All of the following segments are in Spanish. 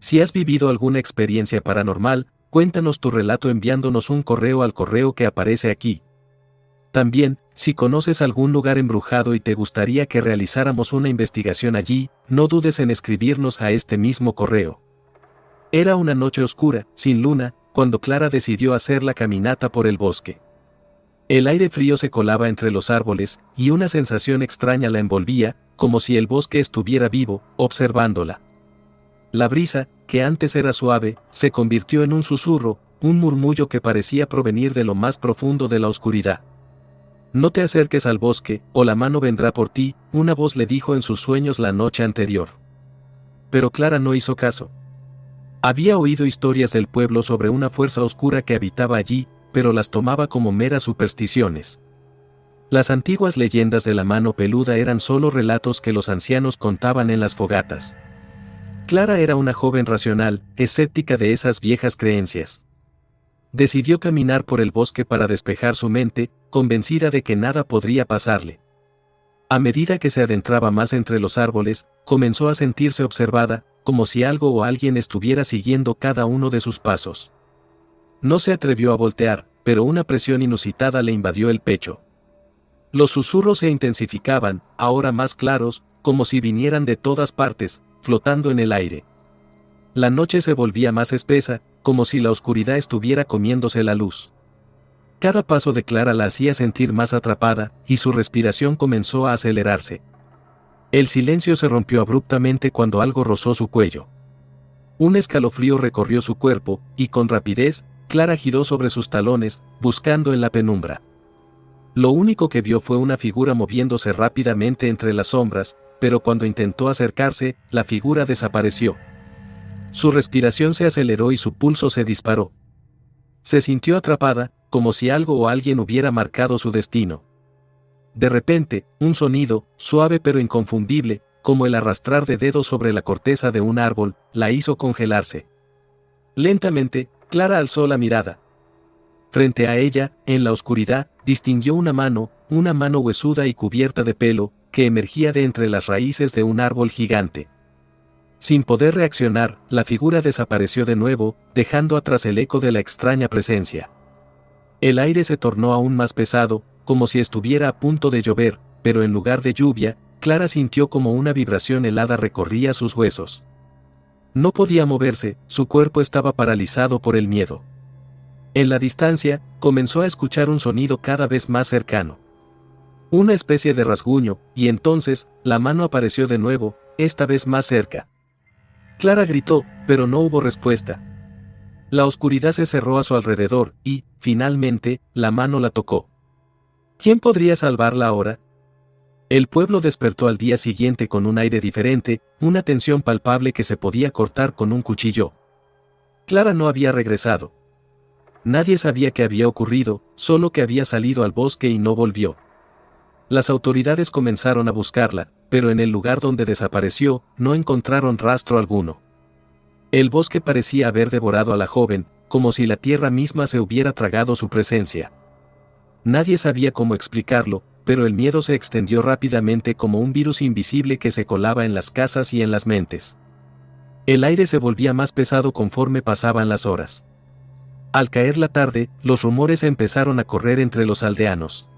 Si has vivido alguna experiencia paranormal, cuéntanos tu relato enviándonos un correo al correo que aparece aquí. También, si conoces algún lugar embrujado y te gustaría que realizáramos una investigación allí, no dudes en escribirnos a este mismo correo. Era una noche oscura, sin luna, cuando Clara decidió hacer la caminata por el bosque. El aire frío se colaba entre los árboles, y una sensación extraña la envolvía, como si el bosque estuviera vivo, observándola. La brisa, que antes era suave, se convirtió en un susurro, un murmullo que parecía provenir de lo más profundo de la oscuridad. No te acerques al bosque, o la mano vendrá por ti, una voz le dijo en sus sueños la noche anterior. Pero Clara no hizo caso. Había oído historias del pueblo sobre una fuerza oscura que habitaba allí, pero las tomaba como meras supersticiones. Las antiguas leyendas de la mano peluda eran solo relatos que los ancianos contaban en las fogatas. Clara era una joven racional, escéptica de esas viejas creencias. Decidió caminar por el bosque para despejar su mente, convencida de que nada podría pasarle. A medida que se adentraba más entre los árboles, comenzó a sentirse observada, como si algo o alguien estuviera siguiendo cada uno de sus pasos. No se atrevió a voltear, pero una presión inusitada le invadió el pecho. Los susurros se intensificaban, ahora más claros, como si vinieran de todas partes, flotando en el aire. La noche se volvía más espesa, como si la oscuridad estuviera comiéndose la luz. Cada paso de Clara la hacía sentir más atrapada, y su respiración comenzó a acelerarse. El silencio se rompió abruptamente cuando algo rozó su cuello. Un escalofrío recorrió su cuerpo, y con rapidez, Clara giró sobre sus talones, buscando en la penumbra. Lo único que vio fue una figura moviéndose rápidamente entre las sombras, pero cuando intentó acercarse, la figura desapareció. Su respiración se aceleró y su pulso se disparó. Se sintió atrapada, como si algo o alguien hubiera marcado su destino. De repente, un sonido, suave pero inconfundible, como el arrastrar de dedos sobre la corteza de un árbol, la hizo congelarse. Lentamente, Clara alzó la mirada. Frente a ella, en la oscuridad, distinguió una mano huesuda y cubierta de pelo, que emergía de entre las raíces de un árbol gigante. Sin poder reaccionar, la figura desapareció de nuevo, dejando atrás el eco de la extraña presencia. El aire se tornó aún más pesado, como si estuviera a punto de llover, pero en lugar de lluvia, Clara sintió como una vibración helada recorría sus huesos. No podía moverse, su cuerpo estaba paralizado por el miedo. En la distancia, comenzó a escuchar un sonido cada vez más cercano. Una especie de rasguño, y entonces, la mano apareció de nuevo, esta vez más cerca. Clara gritó, pero no hubo respuesta. La oscuridad se cerró a su alrededor, y, finalmente, la mano la tocó. ¿Quién podría salvarla ahora? El pueblo despertó al día siguiente con un aire diferente, una tensión palpable que se podía cortar con un cuchillo. Clara no había regresado. Nadie sabía qué había ocurrido, solo que había salido al bosque y no volvió. Las autoridades comenzaron a buscarla, pero en el lugar donde desapareció, no encontraron rastro alguno. El bosque parecía haber devorado a la joven, como si la tierra misma se hubiera tragado su presencia. Nadie sabía cómo explicarlo, pero el miedo se extendió rápidamente como un virus invisible que se colaba en las casas y en las mentes. El aire se volvía más pesado conforme pasaban las horas. Al caer la tarde, los rumores empezaron a correr entre los aldeanos.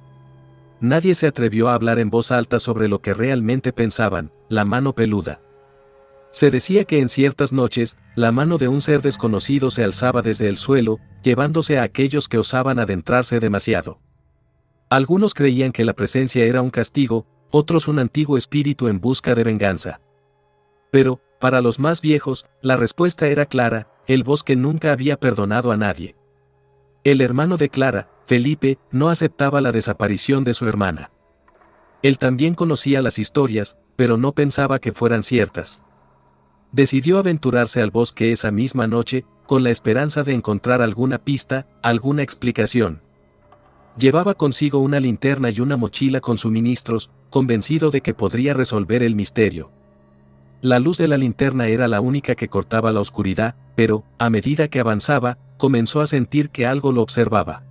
Nadie se atrevió a hablar en voz alta sobre lo que realmente pensaban, la mano peluda. Se decía que en ciertas noches, la mano de un ser desconocido se alzaba desde el suelo, llevándose a aquellos que osaban adentrarse demasiado. Algunos creían que la presencia era un castigo, otros un antiguo espíritu en busca de venganza. Pero, para los más viejos, la respuesta era clara, el bosque nunca había perdonado a nadie. El hermano de Clara, Felipe, no aceptaba la desaparición de su hermana. Él también conocía las historias, pero no pensaba que fueran ciertas. Decidió aventurarse al bosque esa misma noche, con la esperanza de encontrar alguna pista, alguna explicación. Llevaba consigo una linterna y una mochila con suministros, convencido de que podría resolver el misterio. La luz de la linterna era la única que cortaba la oscuridad, pero, a medida que avanzaba, comenzó a sentir que algo lo observaba.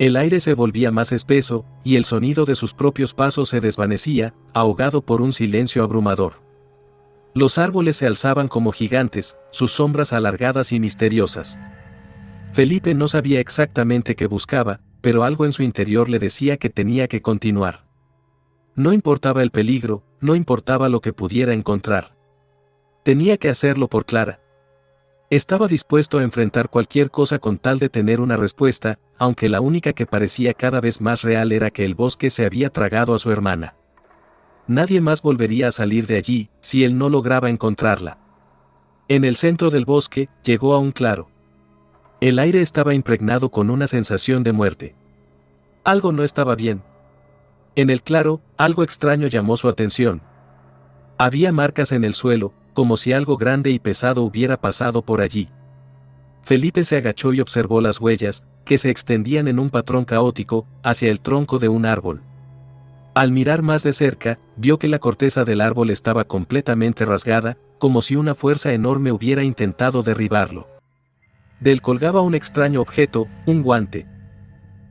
El aire se volvía más espeso, y el sonido de sus propios pasos se desvanecía, ahogado por un silencio abrumador. Los árboles se alzaban como gigantes, sus sombras alargadas y misteriosas. Felipe no sabía exactamente qué buscaba, pero algo en su interior le decía que tenía que continuar. No importaba el peligro, no importaba lo que pudiera encontrar. Tenía que hacerlo por Clara. Estaba dispuesto a enfrentar cualquier cosa con tal de tener una respuesta, aunque la única que parecía cada vez más real era que el bosque se había tragado a su hermana. Nadie más volvería a salir de allí, si él no lograba encontrarla. En el centro del bosque, llegó a un claro. El aire estaba impregnado con una sensación de muerte. Algo no estaba bien. En el claro, algo extraño llamó su atención. Había marcas en el suelo, como si algo grande y pesado hubiera pasado por allí. Felipe se agachó y observó las huellas, que se extendían en un patrón caótico, hacia el tronco de un árbol. Al mirar más de cerca, vio que la corteza del árbol estaba completamente rasgada, como si una fuerza enorme hubiera intentado derribarlo. De él colgaba un extraño objeto, un guante.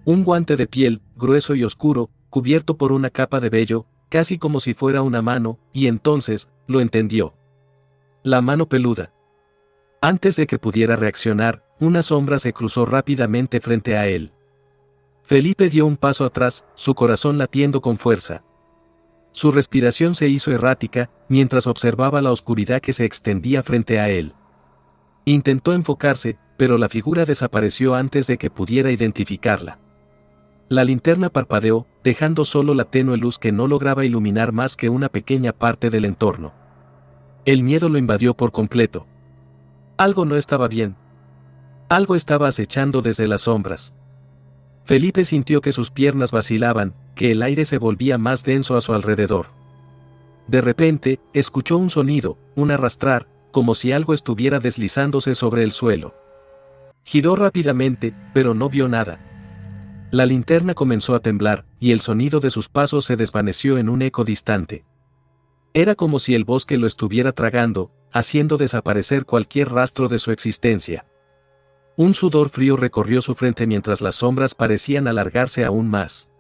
Un guante de piel, grueso y oscuro, cubierto por una capa de vello, casi como si fuera una mano, y entonces, lo entendió. La mano peluda. Antes de que pudiera reaccionar, una sombra se cruzó rápidamente frente a él. Felipe dio un paso atrás, su corazón latiendo con fuerza. Su respiración se hizo errática, mientras observaba la oscuridad que se extendía frente a él. Intentó enfocarse, pero la figura desapareció antes de que pudiera identificarla. La linterna parpadeó, dejando solo la tenue luz que no lograba iluminar más que una pequeña parte del entorno. El miedo lo invadió por completo. Algo no estaba bien. Algo estaba acechando desde las sombras. Felipe sintió que sus piernas vacilaban, que el aire se volvía más denso a su alrededor. De repente, escuchó un sonido, un arrastrar, como si algo estuviera deslizándose sobre el suelo. Giró rápidamente, pero no vio nada. La linterna comenzó a temblar, y el sonido de sus pasos se desvaneció en un eco distante. Era como si el bosque lo estuviera tragando, haciendo desaparecer cualquier rastro de su existencia. Un sudor frío recorrió su frente mientras las sombras parecían alargarse aún más.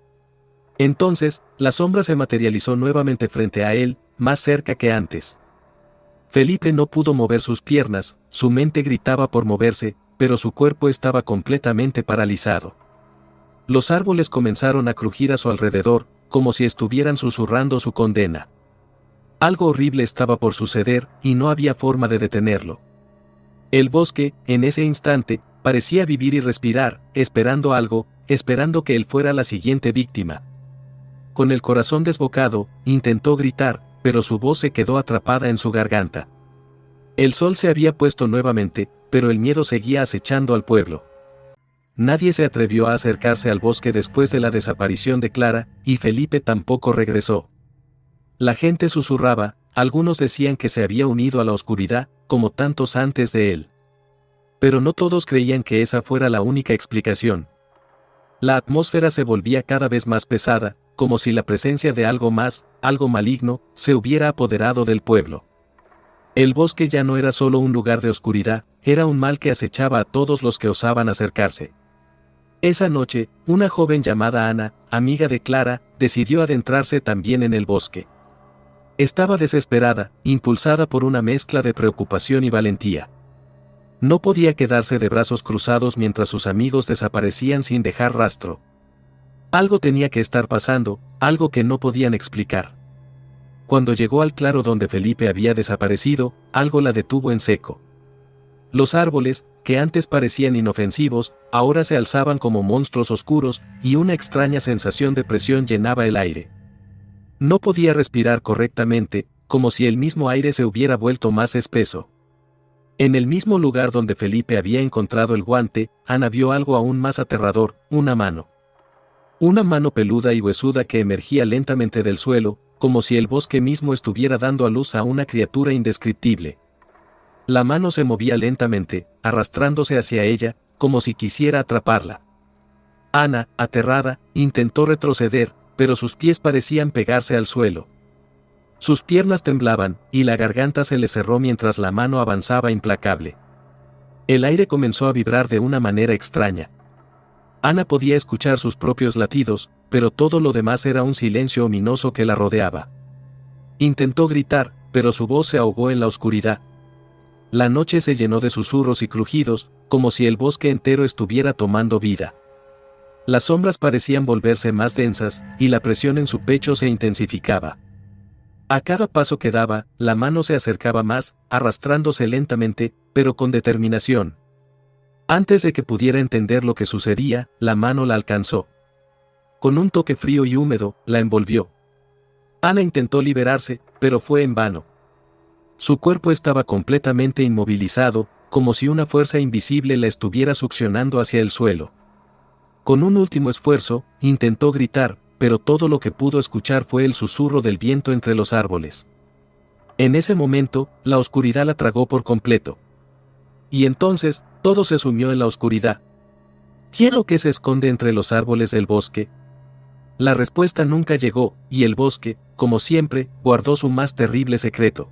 Entonces, la sombra se materializó nuevamente frente a él, más cerca que antes. Felipe no pudo mover sus piernas, su mente gritaba por moverse, pero su cuerpo estaba completamente paralizado. Los árboles comenzaron a crujir a su alrededor, como si estuvieran susurrando su condena. Algo horrible estaba por suceder, y no había forma de detenerlo. El bosque, en ese instante, parecía vivir y respirar, esperando algo, esperando que él fuera la siguiente víctima. Con el corazón desbocado, intentó gritar, pero su voz se quedó atrapada en su garganta. El sol se había puesto nuevamente, pero el miedo seguía acechando al pueblo. Nadie se atrevió a acercarse al bosque después de la desaparición de Clara, y Felipe tampoco regresó. La gente susurraba, algunos decían que se había unido a la oscuridad, como tantos antes de él. Pero no todos creían que esa fuera la única explicación. La atmósfera se volvía cada vez más pesada, como si la presencia de algo más, algo maligno, se hubiera apoderado del pueblo. El bosque ya no era solo un lugar de oscuridad, era un mal que acechaba a todos los que osaban acercarse. Esa noche, una joven llamada Ana, amiga de Clara, decidió adentrarse también en el bosque. Estaba desesperada, impulsada por una mezcla de preocupación y valentía. No podía quedarse de brazos cruzados mientras sus amigos desaparecían sin dejar rastro. Algo tenía que estar pasando, algo que no podían explicar. Cuando llegó al claro donde Felipe había desaparecido, algo la detuvo en seco. Los árboles, que antes parecían inofensivos, ahora se alzaban como monstruos oscuros, y una extraña sensación de presión llenaba el aire. No podía respirar correctamente, como si el mismo aire se hubiera vuelto más espeso. En el mismo lugar donde Felipe había encontrado el guante, Ana vio algo aún más aterrador, una mano. Una mano peluda y huesuda que emergía lentamente del suelo, como si el bosque mismo estuviera dando a luz a una criatura indescriptible. La mano se movía lentamente, arrastrándose hacia ella, como si quisiera atraparla. Ana, aterrada, intentó retroceder, pero sus pies parecían pegarse al suelo. Sus piernas temblaban, y la garganta se le cerró mientras la mano avanzaba implacable. El aire comenzó a vibrar de una manera extraña. Ana podía escuchar sus propios latidos, pero todo lo demás era un silencio ominoso que la rodeaba. Intentó gritar, pero su voz se ahogó en la oscuridad. La noche se llenó de susurros y crujidos, como si el bosque entero estuviera tomando vida. Las sombras parecían volverse más densas, y la presión en su pecho se intensificaba. A cada paso que daba, la mano se acercaba más, arrastrándose lentamente, pero con determinación. Antes de que pudiera entender lo que sucedía, la mano la alcanzó. Con un toque frío y húmedo, la envolvió. Ana intentó liberarse, pero fue en vano. Su cuerpo estaba completamente inmovilizado, como si una fuerza invisible la estuviera succionando hacia el suelo. Con un último esfuerzo, intentó gritar, pero todo lo que pudo escuchar fue el susurro del viento entre los árboles. En ese momento, la oscuridad la tragó por completo. Y entonces, todo se sumió en la oscuridad. ¿Quién o qué se esconde entre los árboles del bosque? La respuesta nunca llegó, y el bosque, como siempre, guardó su más terrible secreto.